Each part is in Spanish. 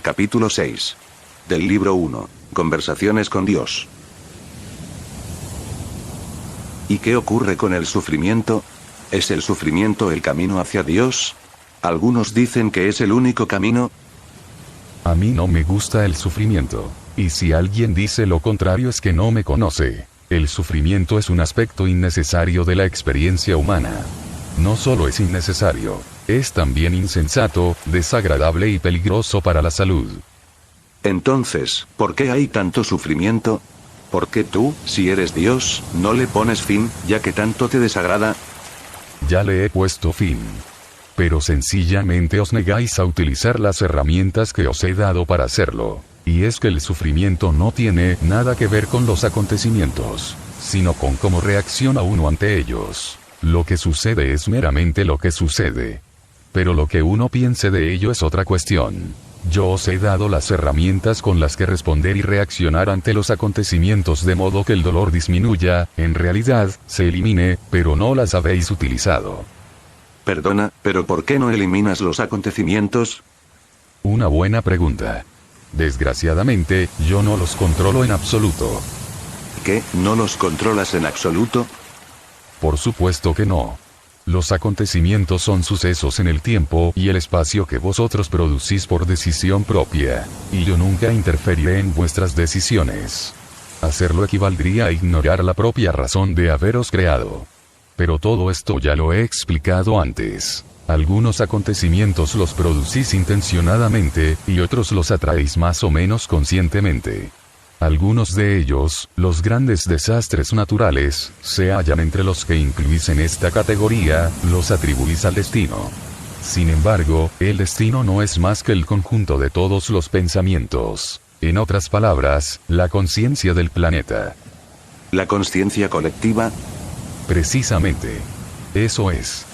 Capítulo 6. Del libro 1. Conversaciones con Dios. ¿Y qué ocurre con el sufrimiento? ¿Es el sufrimiento el camino hacia Dios? Algunos dicen que es el único camino. A mí no me gusta el sufrimiento. Y si alguien dice lo contrario es que no me conoce. El sufrimiento es un aspecto innecesario de la experiencia humana. No solo es innecesario, es también insensato, desagradable y peligroso para la salud. Entonces, ¿por qué hay tanto sufrimiento? ¿Por qué tú, si eres Dios, no le pones fin, ya que tanto te desagrada? Ya le he puesto fin. Pero sencillamente os negáis a utilizar las herramientas que os he dado para hacerlo. Y es que el sufrimiento no tiene nada que ver con los acontecimientos, sino con cómo reacciona uno ante ellos. Lo que sucede es meramente lo que sucede. Pero lo que uno piense de ello es otra cuestión. Yo os he dado las herramientas con las que responder y reaccionar ante los acontecimientos de modo que el dolor disminuya, en realidad, se elimine, pero no las habéis utilizado. Perdona, pero ¿por qué no eliminas los acontecimientos? Una buena pregunta. Desgraciadamente, yo no los controlo en absoluto. ¿Qué? ¿No los controlas en absoluto? Por supuesto que no. Los acontecimientos son sucesos en el tiempo y el espacio que vosotros producís por decisión propia, y yo nunca interferiré en vuestras decisiones. Hacerlo equivaldría a ignorar la propia razón de haberos creado. Pero todo esto ya lo he explicado antes. Algunos acontecimientos los producís intencionadamente, y otros los atraéis más o menos conscientemente. Algunos de ellos, los grandes desastres naturales, se hallan entre los que incluís en esta categoría, los atribuís al destino. Sin embargo, el destino no es más que el conjunto de todos los pensamientos. En otras palabras, la conciencia del planeta. ¿La conciencia colectiva? Precisamente. Eso es.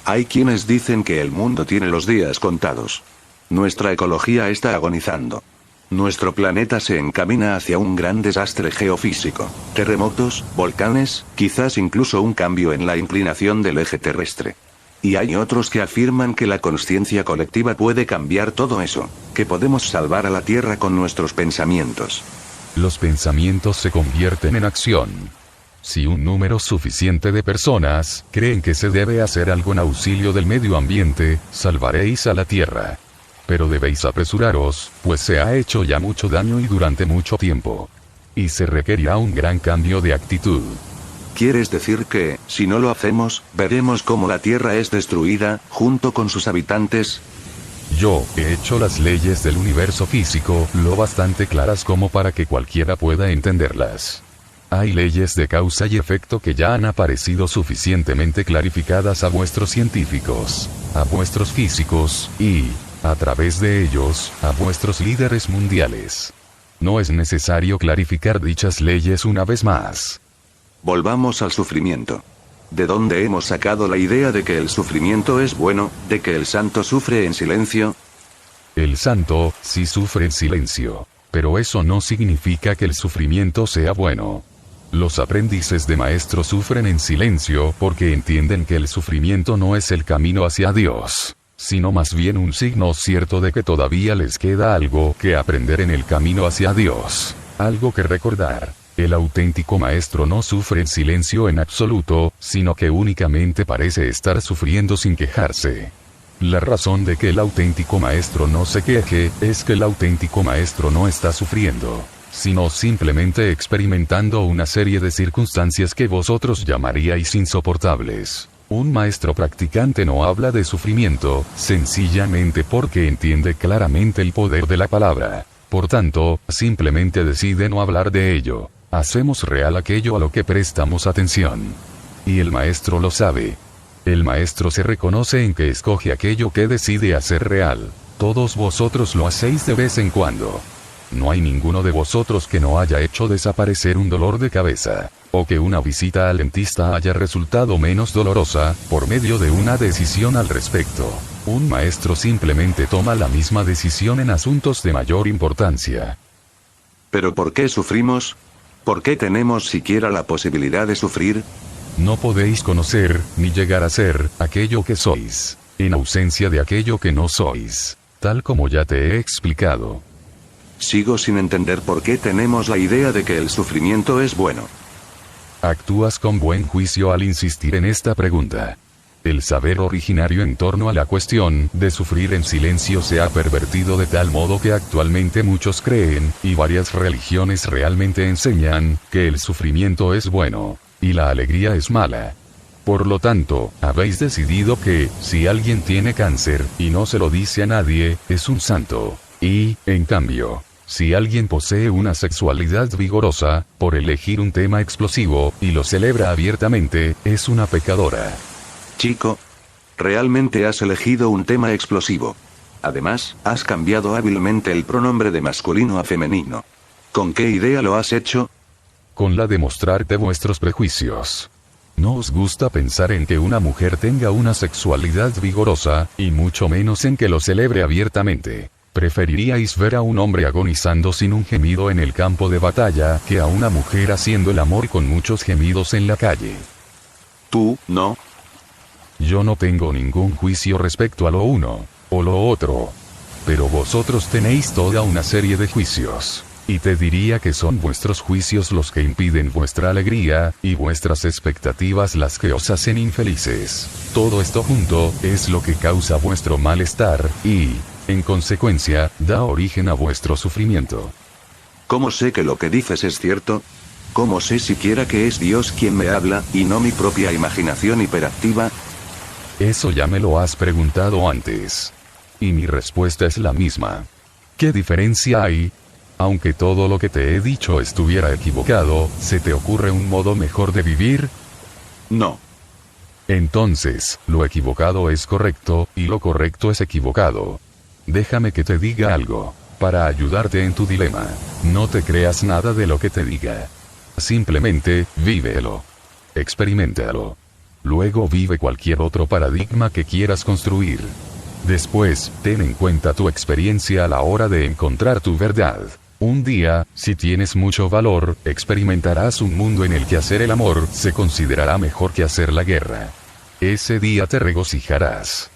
Hay quienes dicen que el mundo tiene los días contados. Nuestra ecología está agonizando. Nuestro planeta se encamina hacia un gran desastre geofísico. Terremotos, volcanes, quizás incluso un cambio en la inclinación del eje terrestre. Y hay otros que afirman que la conciencia colectiva puede cambiar todo eso, que podemos salvar a la Tierra con nuestros pensamientos. Los pensamientos se convierten en acción. Si un número suficiente de personas creen que se debe hacer algo en auxilio del medio ambiente, salvaréis a la Tierra. Pero debéis apresuraros, pues se ha hecho ya mucho daño y durante mucho tiempo. Y se requerirá un gran cambio de actitud. ¿Quieres decir que, si no lo hacemos, veremos cómo la Tierra es destruida, junto con sus habitantes? Yo he hecho las leyes del universo físico lo bastante claras como para que cualquiera pueda entenderlas. Hay leyes de causa y efecto que ya han aparecido suficientemente clarificadas a vuestros científicos, a vuestros físicos, y, a través de ellos, a vuestros líderes mundiales. No es necesario clarificar dichas leyes una vez más. Volvamos al sufrimiento. ¿De dónde hemos sacado la idea de que el sufrimiento es bueno, de que el santo sufre en silencio? El santo, sí sufre en silencio. Pero eso no significa que el sufrimiento sea bueno. Los aprendices de maestro sufren en silencio porque entienden que el sufrimiento no es el camino hacia Dios, sino más bien un signo cierto de que todavía les queda algo que aprender en el camino hacia Dios, algo que recordar. El auténtico maestro no sufre en silencio en absoluto, sino que únicamente parece estar sufriendo sin quejarse. La razón de que el auténtico maestro no se queje es que el auténtico maestro no está sufriendo, sino simplemente experimentando una serie de circunstancias que vosotros llamaríais insoportables. Un maestro practicante no habla de sufrimiento, sencillamente porque entiende claramente el poder de la palabra. Por tanto, simplemente decide no hablar de ello. Hacemos real aquello a lo que prestamos atención. Y el maestro lo sabe. El maestro se reconoce en que escoge aquello que decide hacer real. Todos vosotros lo hacéis de vez en cuando. No hay ninguno de vosotros que no haya hecho desaparecer un dolor de cabeza, o que una visita al dentista haya resultado menos dolorosa, por medio de una decisión al respecto. Un maestro simplemente toma la misma decisión en asuntos de mayor importancia. ¿Pero por qué sufrimos? ¿Por qué tenemos siquiera la posibilidad de sufrir? No podéis conocer, ni llegar a ser, aquello que sois, en ausencia de aquello que no sois. tal como ya te he explicado. Sigo sin entender por qué tenemos la idea de que el sufrimiento es bueno. Actúas con buen juicio al insistir en esta pregunta. El saber originario en torno a la cuestión de sufrir en silencio se ha pervertido de tal modo que actualmente muchos creen, y varias religiones realmente enseñan, que el sufrimiento es bueno, y la alegría es mala. Por lo tanto, habéis decidido que, si alguien tiene cáncer, y no se lo dice a nadie, es un santo. Y, en cambio, si alguien posee una sexualidad vigorosa, por elegir un tema explosivo, y lo celebra abiertamente, es una pecadora. Chico, realmente has elegido un tema explosivo. Además, has cambiado hábilmente el pronombre de masculino a femenino. ¿Con qué idea lo has hecho? Con la de mostrarte vuestros prejuicios. No os gusta pensar en que una mujer tenga una sexualidad vigorosa, y mucho menos en que lo celebre abiertamente. Preferiríais ver a un hombre agonizando sin un gemido en el campo de batalla, que a una mujer haciendo el amor con muchos gemidos en la calle. Tú, no. Yo no tengo ningún juicio respecto a lo uno, o lo otro. Pero vosotros tenéis toda una serie de juicios. Y te diría que son vuestros juicios los que impiden vuestra alegría, y vuestras expectativas las que os hacen infelices. Todo esto junto, es lo que causa vuestro malestar, y, en consecuencia, da origen a vuestro sufrimiento. ¿Cómo sé que lo que dices es cierto? ¿Cómo sé siquiera que es Dios quien me habla, y no mi propia imaginación hiperactiva? Eso ya me lo has preguntado antes. Y mi respuesta es la misma. ¿Qué diferencia hay? Aunque todo lo que te he dicho estuviera equivocado, ¿se te ocurre un modo mejor de vivir? No. Entonces, lo equivocado es correcto, y lo correcto es equivocado. Déjame que te diga algo, para ayudarte en tu dilema. No te creas nada de lo que te diga. Simplemente, vívelo. Experiméntalo. Luego vive cualquier otro paradigma que quieras construir. Después, ten en cuenta tu experiencia a la hora de encontrar tu verdad. Un día, si tienes mucho valor, experimentarás un mundo en el que hacer el amor se considerará mejor que hacer la guerra. Ese día te regocijarás.